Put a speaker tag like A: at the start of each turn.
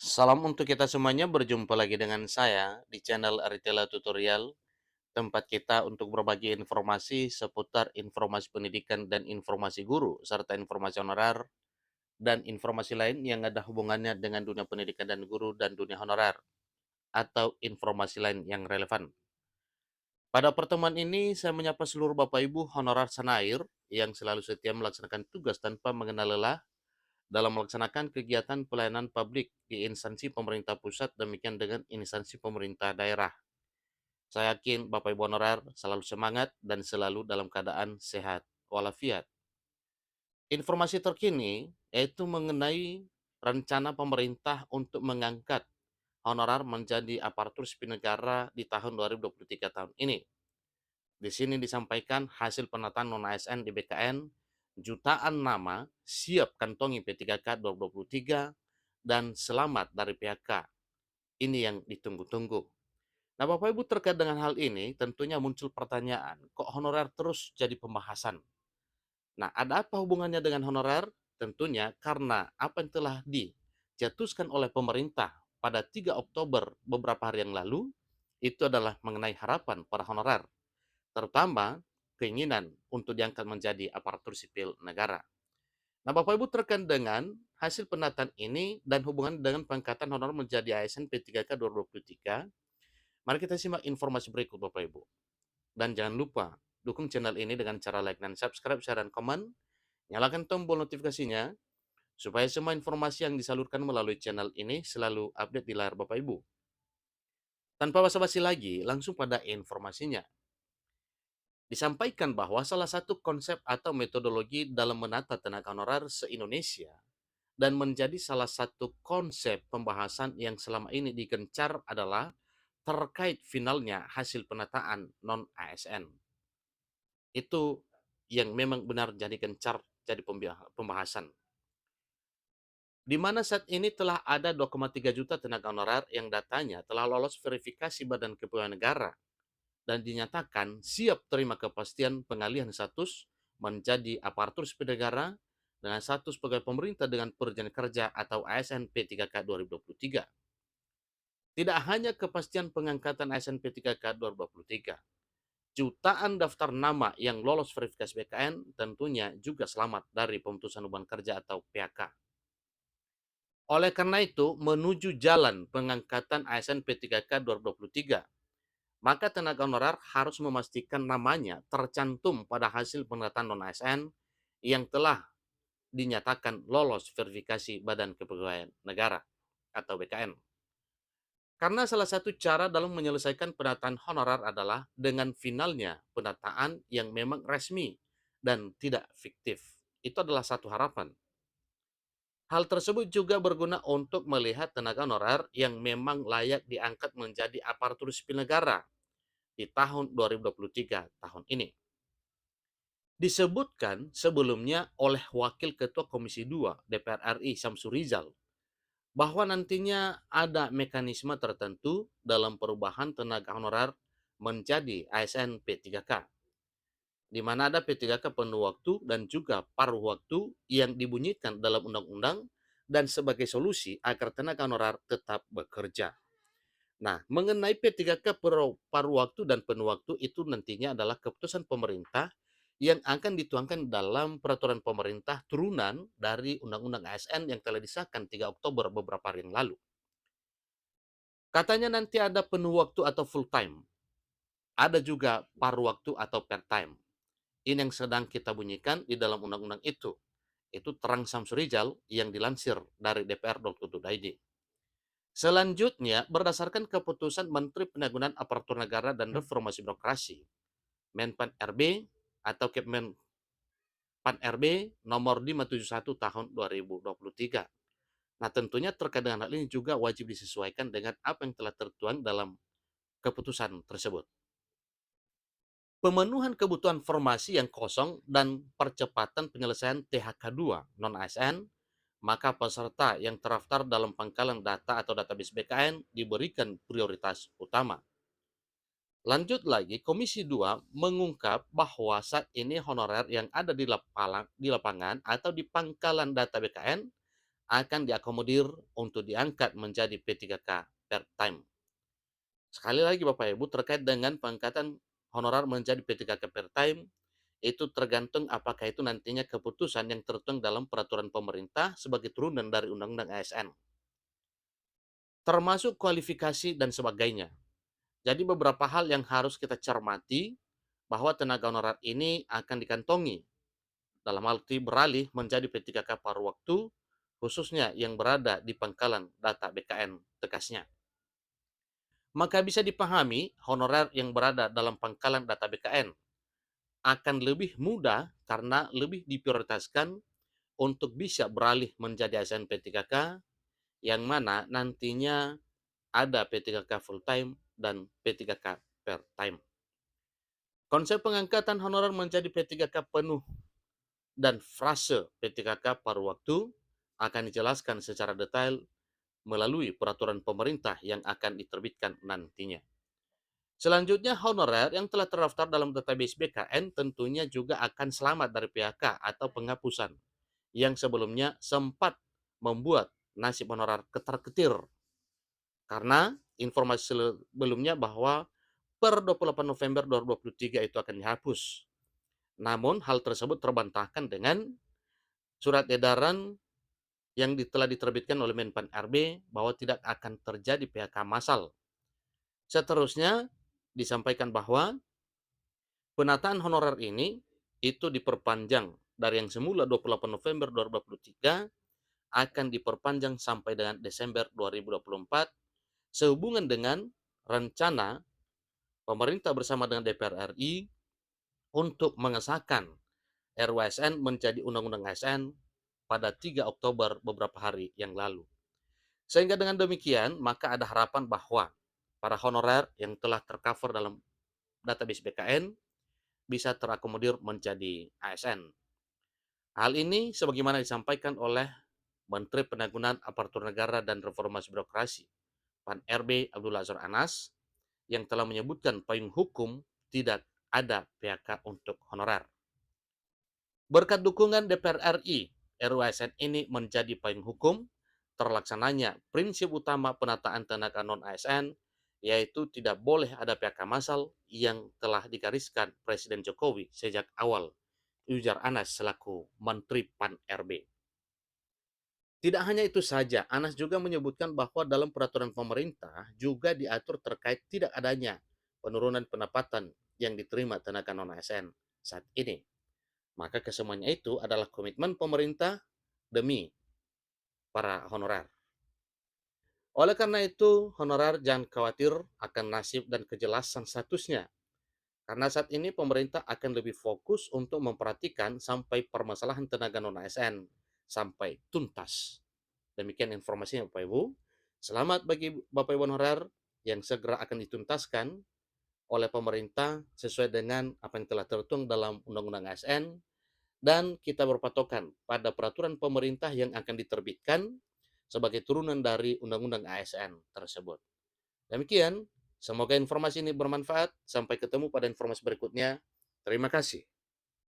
A: Salam untuk kita semuanya, berjumpa lagi dengan saya di channel Aritela Tutorial, tempat kita untuk berbagi informasi seputar informasi pendidikan dan informasi guru, serta informasi honorer dan informasi lain yang ada hubungannya dengan dunia pendidikan dan guru dan dunia honorer, atau informasi lain yang relevan. Pada pertemuan ini, saya menyapa seluruh Bapak Ibu honorer Sanair yang selalu setia melaksanakan tugas tanpa mengenal lelah dalam melaksanakan kegiatan pelayanan publik di instansi pemerintah pusat, demikian dengan instansi pemerintah daerah. Saya yakin Bapak Ibu honorer selalu semangat dan selalu dalam keadaan sehat walafiat. Informasi terkini yaitu mengenai rencana pemerintah untuk mengangkat honorer menjadi aparatur sipil negara di tahun 2023 tahun ini. Di sini disampaikan hasil penataan non-ASN di BKN, jutaan nama siap kantongi P3K 2023 dan selamat dari PHK. Ini yang ditunggu-tunggu. Nah, Bapak Ibu, terkait dengan hal ini tentunya muncul pertanyaan, kok honorer terus jadi pembahasan? Nah, ada apa hubungannya dengan honorer? Tentunya karena apa yang telah dijatuhkan oleh pemerintah pada 3 Oktober beberapa hari yang lalu, itu adalah mengenai harapan para honorer, terutama keinginan untuk diangkat menjadi aparatur sipil negara. Nah, Bapak Ibu, terkait dengan hasil penataan ini dan hubungan dengan pengangkatan honorer menjadi ASN P3K 2023, mari kita simak informasi berikut Bapak Ibu. Dan jangan lupa dukung channel ini dengan cara like dan subscribe, share, dan komen. Nyalakan tombol notifikasinya supaya semua informasi yang disalurkan melalui channel ini selalu update di layar Bapak Ibu. Tanpa basa-basi lagi, langsung pada informasinya. Disampaikan bahwa salah satu konsep atau metodologi dalam menata tenaga honorer se-Indonesia dan menjadi salah satu konsep pembahasan yang selama ini digencar adalah terkait finalnya hasil penataan non-ASN. Itu yang memang benar jadi gencar jadi pembahasan. Di mana saat ini telah ada 2,3 juta tenaga honorer yang datanya telah lolos verifikasi Badan Kepegawaian Negara dan dinyatakan siap terima kepastian pengalihan status menjadi aparatur sipil negara dengan status pegawai pemerintah dengan perjanjian kerja atau ASN P3K 2023. Tidak hanya kepastian pengangkatan ASN P3K 2023, jutaan daftar nama yang lolos verifikasi BKN tentunya juga selamat dari pemutusan hubungan kerja atau PHK. Oleh karena itu, menuju jalan pengangkatan ASN P3K 2023, maka tenaga honorer harus memastikan namanya tercantum pada hasil penataan non-ASN yang telah dinyatakan lolos verifikasi Badan Kepegawaian Negara atau BKN. Karena salah satu cara dalam menyelesaikan penataan honorer adalah dengan finalnya penataan yang memang resmi dan tidak fiktif. Itu adalah satu harapan. Hal tersebut juga berguna untuk melihat tenaga honorer yang memang layak diangkat menjadi aparatur sipil negara di tahun 2023 tahun ini. Disebutkan sebelumnya oleh Wakil Ketua Komisi 2 DPR RI Syamsur Rizal bahwa nantinya ada mekanisme tertentu dalam perubahan tenaga honorer menjadi ASN P3K, di mana ada P3K penuh waktu dan juga paruh waktu yang dibunyikan dalam undang-undang dan sebagai solusi agar tenaga honorer tetap bekerja. Nah, mengenai P3K paruh waktu dan penuh waktu itu nantinya adalah keputusan pemerintah yang akan dituangkan dalam peraturan pemerintah turunan dari Undang-Undang ASN yang telah disahkan 3 Oktober beberapa hari yang lalu. Katanya nanti ada penuh waktu atau full time. Ada juga paruh waktu atau part time. Ini yang sedang kita bunyikan di dalam undang-undang itu. Itu terang Syamsur Rizal yang dilansir dari dpr.go.id. Selanjutnya, berdasarkan keputusan Menteri Penanggulangan Aparatur Negara dan Reformasi Birokrasi, Menpan RB atau Kepmenpan RB nomor 571 tahun 2023. Nah, tentunya terkait dengan hal ini juga wajib disesuaikan dengan apa yang telah tertuang dalam keputusan tersebut. Pemenuhan kebutuhan formasi yang kosong dan percepatan penyelesaian THK2 non-ASN, maka peserta yang terdaftar dalam pangkalan data atau database BKN diberikan prioritas utama. Lanjut lagi, Komisi 2 mengungkap bahwa saat ini honorer yang ada di lapangan atau di pangkalan data BKN akan diakomodir untuk diangkat menjadi P3K per time. Sekali lagi Bapak Ibu, terkait dengan pengangkatan honorar menjadi P3K per time, itu tergantung apakah itu nantinya keputusan yang tertuang dalam peraturan pemerintah sebagai turunan dari Undang-Undang ASN, termasuk kualifikasi dan sebagainya. Jadi beberapa hal yang harus kita cermati bahwa tenaga honorer ini akan dikantongi dalam arti beralih menjadi P3K paruh waktu, khususnya yang berada di pangkalan data BKN tekasnya. Maka bisa dipahami honorer yang berada dalam pangkalan data BKN akan lebih mudah karena lebih diprioritaskan untuk bisa beralih menjadi ASN P3K yang mana nantinya ada P3K full time dan P3K per time. Konsep pengangkatan honorer menjadi P3K penuh dan frase P3K paruh waktu akan dijelaskan secara detail melalui peraturan pemerintah yang akan diterbitkan nantinya. Selanjutnya, honorer yang telah terdaftar dalam database BKN tentunya juga akan selamat dari PHK atau penghapusan yang sebelumnya sempat membuat nasib honorer ketar-ketir karena informasi sebelumnya bahwa per 28 November 2023 itu akan dihapus. Namun hal tersebut terbantahkan dengan surat edaran yang telah diterbitkan oleh Menpan RB bahwa tidak akan terjadi PHK massal. Seterusnya disampaikan bahwa penataan honorer ini itu diperpanjang dari yang semula 28 November 2023 akan diperpanjang sampai dengan Desember 2024 sehubungan dengan rencana pemerintah bersama dengan DPR RI untuk mengesahkan RUASN menjadi Undang-Undang ASN pada 3 Oktober beberapa hari yang lalu. Sehingga dengan demikian, maka ada harapan bahwa para honorer yang telah tercover dalam database BKN bisa terakomodir menjadi ASN. Hal ini sebagaimana disampaikan oleh Menteri Penanggulangan Aparatur Negara dan Reformasi Birokrasi, PAN RB Abdullah Azwar Anas, yang telah menyebutkan payung hukum tidak ada PHK untuk honorer. Berkat dukungan DPR RI, RUASN ini menjadi payung hukum terlaksananya prinsip utama penataan tenaga non-ASN, yaitu tidak boleh ada PHK massal yang telah digariskan Presiden Jokowi sejak awal, ujar Anas selaku Menteri PAN RB. Tidak hanya itu saja, Anas juga menyebutkan bahwa dalam peraturan pemerintah juga diatur terkait tidak adanya penurunan pendapatan yang diterima tenaga non-ASN saat ini. Maka kesemuanya itu adalah komitmen pemerintah demi para honorer. Oleh karena itu, honorer jangan khawatir akan nasib dan kejelasan statusnya. Karena saat ini pemerintah akan lebih fokus untuk memperhatikan sampai permasalahan tenaga non-ASN sampai tuntas. Demikian informasinya Bapak Ibu. Selamat bagi Bapak Ibu honorer yang segera akan dituntaskan oleh pemerintah sesuai dengan apa yang telah tertuang dalam Undang-Undang ASN dan kita berpatokan pada peraturan pemerintah yang akan diterbitkan sebagai turunan dari Undang-Undang ASN tersebut. Demikian, semoga informasi ini bermanfaat. Sampai ketemu pada informasi berikutnya. Terima kasih.